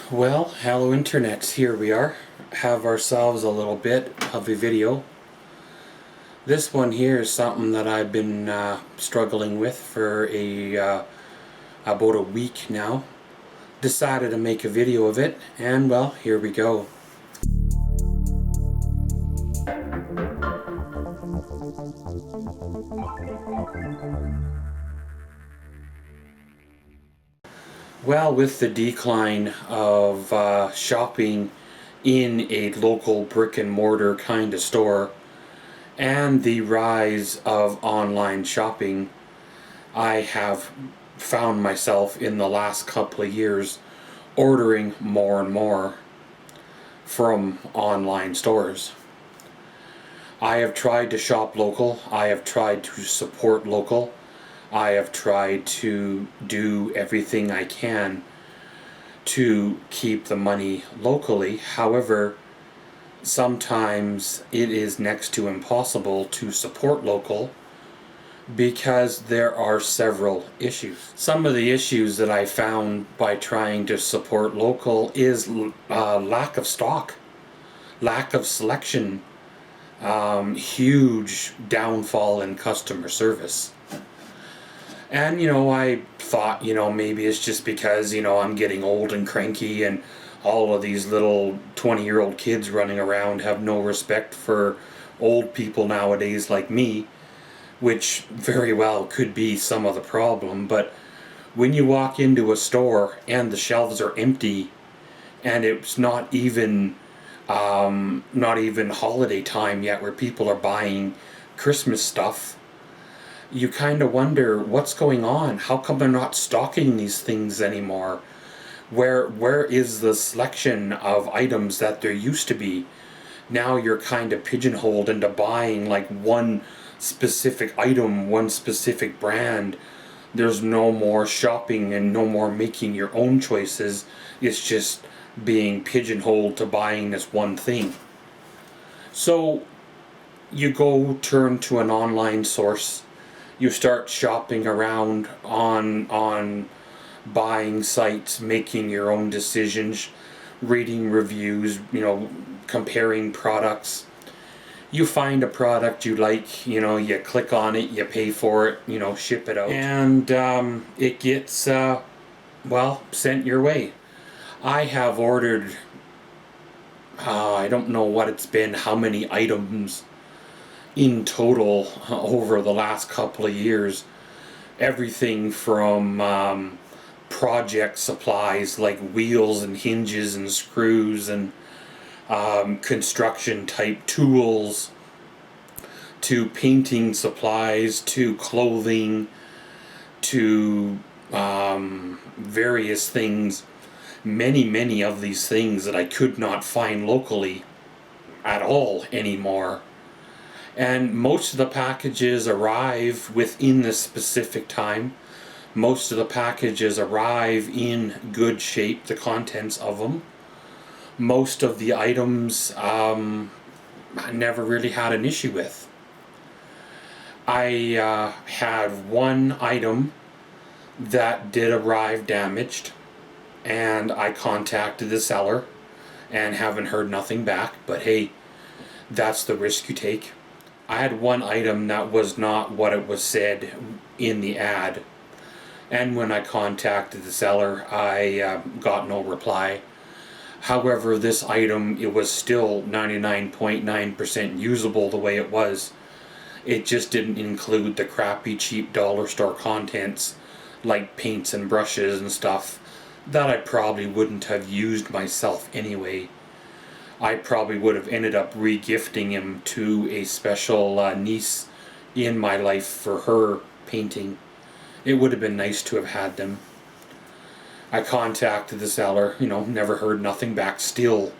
Well, hello internet, here we are. Have ourselves a little bit of a video. This one here is something that I've been struggling with for about a week now. Decided to make a video of it, and well, here we go. Well, with the decline of shopping in a local brick and mortar kind of store and the rise of online shopping, I have found myself in the last couple of years ordering more and more from online stores. I have tried to shop local, I have tried to support local, I have tried to do everything I can to keep the money locally. However, sometimes it is next to impossible to support local because there are several issues. Some of the issues that I found by trying to support local is lack of stock, lack of selection, huge downfall in customer service. And I thought, maybe it's just because, I'm getting old and cranky and all of these little 20-year-old kids running around have no respect for old people nowadays like me, which very well could be some of the problem. But when you walk into a store and the shelves are empty and it's not even holiday time yet where people are buying Christmas stuff, you kind of wonder what's going on. How come they're not stocking these things anymore? Where is the selection of items that there used to be? Now you're kind of pigeonholed into buying like one specific item, one specific brand. There's no more shopping and no more making your own choices. It's just being pigeonholed to buying this one thing. So you go turn to an online source. You start shopping around on buying sites, making your own decisions, reading reviews, comparing products. You find a product you like, you click on it, you pay for it, ship it out, and it gets sent your way. I have ordered I don't know what it's been, how many items in total over the last couple of years. Everything from project supplies like wheels and hinges and screws and construction type tools, to painting supplies, to clothing, to various things. Many of these things that I could not find locally at all anymore. And most of the packages arrive within this specific time. Most of the packages arrive in good shape, the contents of them. Most of the items I never really had an issue with. I had one item that did arrive damaged, and I contacted the seller and haven't heard nothing back, but hey, that's the risk you take. I had one item that was not what it was said in the ad, and when I contacted the seller, I got no reply. However, this item, it was still 99.9% usable the way it was. It just didn't include the crappy cheap dollar store contents like paints and brushes and stuff that I probably wouldn't have used myself anyway. I probably would have ended up re-gifting him to a special niece in my life for her painting. It would have been nice to have had them. I contacted the seller, never heard nothing back, still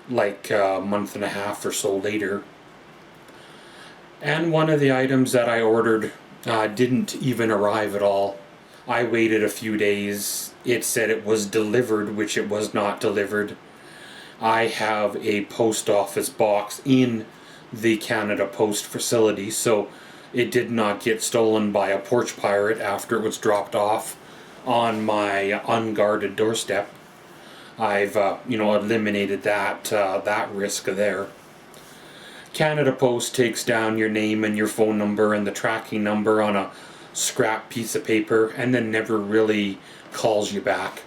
like a month and a half or so later. And one of the items that I ordered didn't even arrive at all. I waited a few days. It said it was delivered, which it was not delivered. I have a post office box in the Canada Post facility, so it did not get stolen by a porch pirate after it was dropped off on my unguarded doorstep. I've eliminated that risk there. Canada Post takes down your name and your phone number and the tracking number on a scrap piece of paper and then never really calls you back.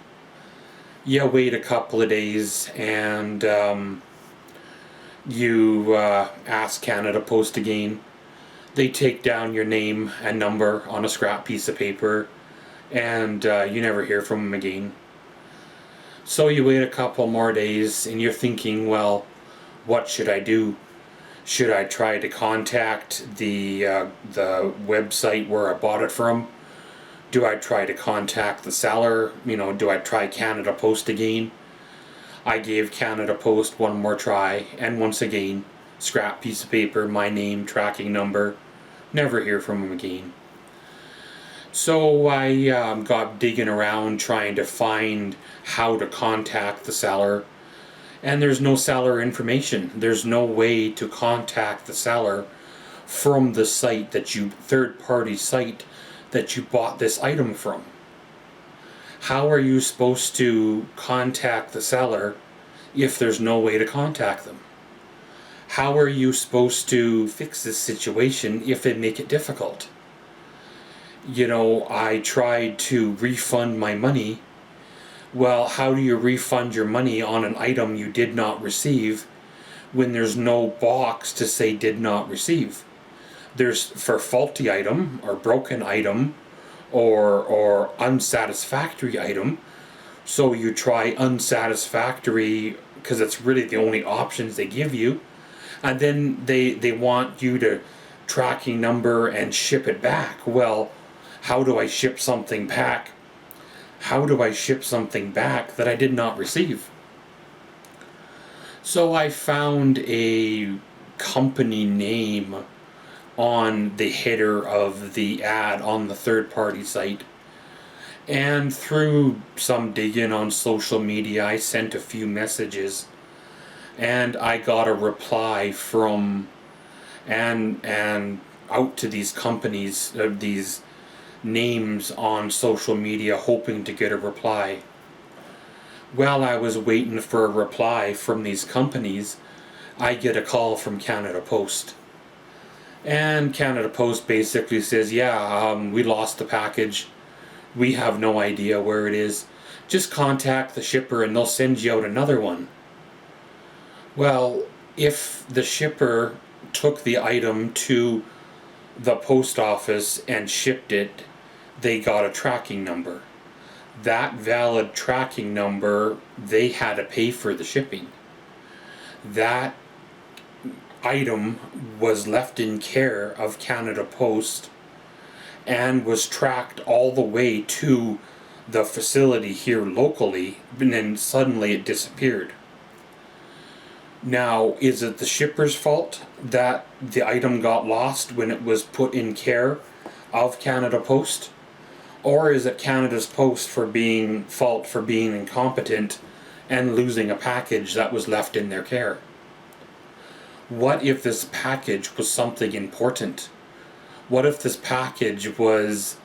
You wait a couple of days and you ask Canada Post again. They take down your name and number on a scrap piece of paper and you never hear from them again. So you wait a couple more days and you're thinking, well, what should I do? Should I try to contact the website where I bought it from? Do I try to contact the seller? Do I try Canada Post again? I gave Canada Post one more try, and once again, scrap piece of paper, my name, tracking number, never hear from them again. So I got digging around trying to find how to contact the seller. And there's no seller information. There's no way to contact the seller from the site third-party site that you bought this item from. How are you supposed to contact the seller if there's no way to contact them? How are you supposed to fix this situation if they make it difficult? I tried to refund my money. Well, how do you refund your money on an item you did not receive when there's no box to say did not receive? There's for faulty item or broken item or unsatisfactory item. So you try unsatisfactory because it's really the only options they give you. And then they want you to tracking number and ship it back. Well, how do I ship something back? How do I ship something back that I did not receive? So I found a company name on the header of the ad on the third-party site. And through some digging on social media, I sent a few messages. And I got a reply from and out to these companies, these names on social media, hoping to get a reply. While I was waiting for a reply from these companies, I get a call from Canada Post. And Canada Post basically says, we lost the package. We have no idea where it is. Just contact the shipper and they'll send you out another one. Well, if the shipper took the item to the post office and shipped it, they got a tracking number. That valid tracking number, they had to pay for the shipping. That item was left in care of Canada Post and was tracked all the way to the facility here locally, and then suddenly it disappeared. Now, is it the shipper's fault that the item got lost when it was put in care of Canada Post? Or is it Canada's Post for being incompetent and losing a package that was left in their care? What if this package was something important? What if this package was,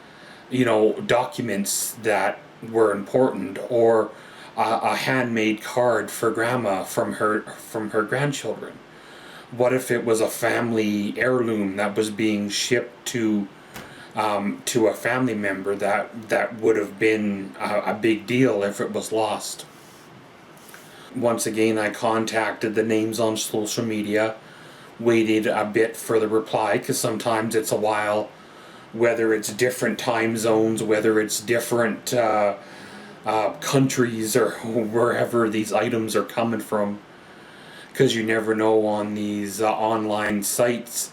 documents that were important, or a handmade card for grandma from her grandchildren? What if it was a family heirloom that was being shipped to a family member that would have been a big deal if it was lost? Once again, I contacted the names on social media, waited a bit for the reply, because sometimes it's a while, whether it's different time zones, whether it's different countries or wherever these items are coming from, because you never know on these online sites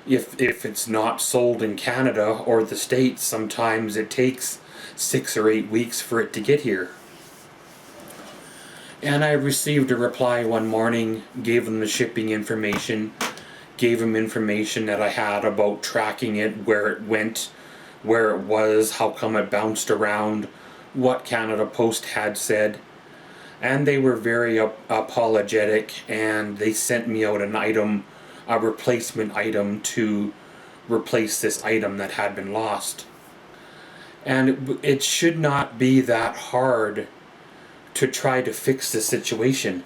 if it's not sold in Canada or the States. Sometimes it takes 6 or 8 weeks for it to get here. And I received a reply one morning, gave them the shipping information, gave them information that I had about tracking it, where it went, where it was, how come it bounced around, what Canada Post had said. And they were very apologetic, and they sent me out an item, a replacement item, to replace this item that had been lost. And it should not be that hard to try to fix the situation.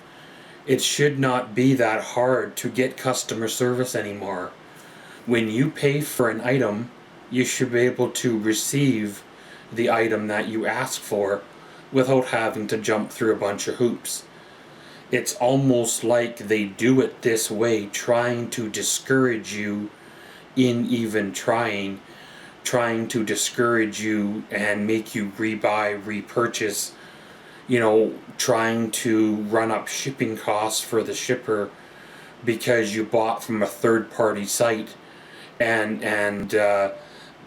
It should not be that hard to get customer service anymore. When you pay for an item, you should be able to receive the item that you ask for without having to jump through a bunch of hoops. It's almost like they do it this way, trying to discourage you in even trying to discourage you and make you rebuy, repurchase, trying to run up shipping costs for the shipper because you bought from a third party site, and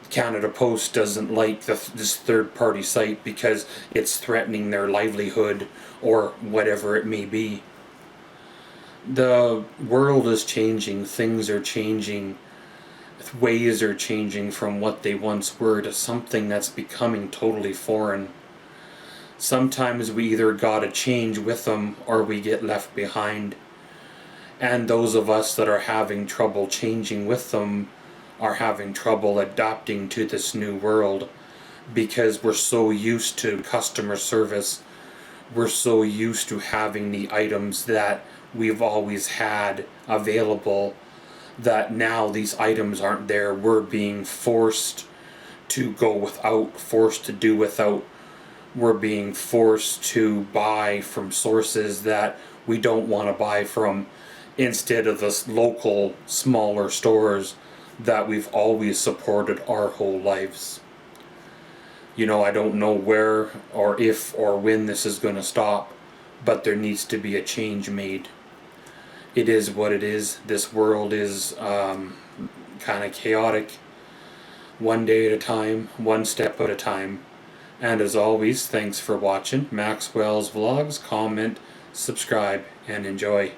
Canada Post doesn't like this third party site because it's threatening their livelihood or whatever it may be. The world is changing, things are changing, ways are changing from what they once were to something that's becoming totally foreign. Sometimes we either gotta change with them or we get left behind. And those of us that are having trouble changing with them are having trouble adapting to this new world because we're so used to customer service. We're so used to having the items that we've always had available that now these items aren't there. We're being forced to go without, forced to do without. We're being forced to buy from sources that we don't want to buy from instead of the local smaller stores that we've always supported our whole lives. I don't know where or if or when this is going to stop, but there needs to be a change made. It is what it is. This world is kind of chaotic. One day at a time, one step at a time. And as always, thanks for watching Maxwell's Vlogs. Comment, subscribe, and enjoy.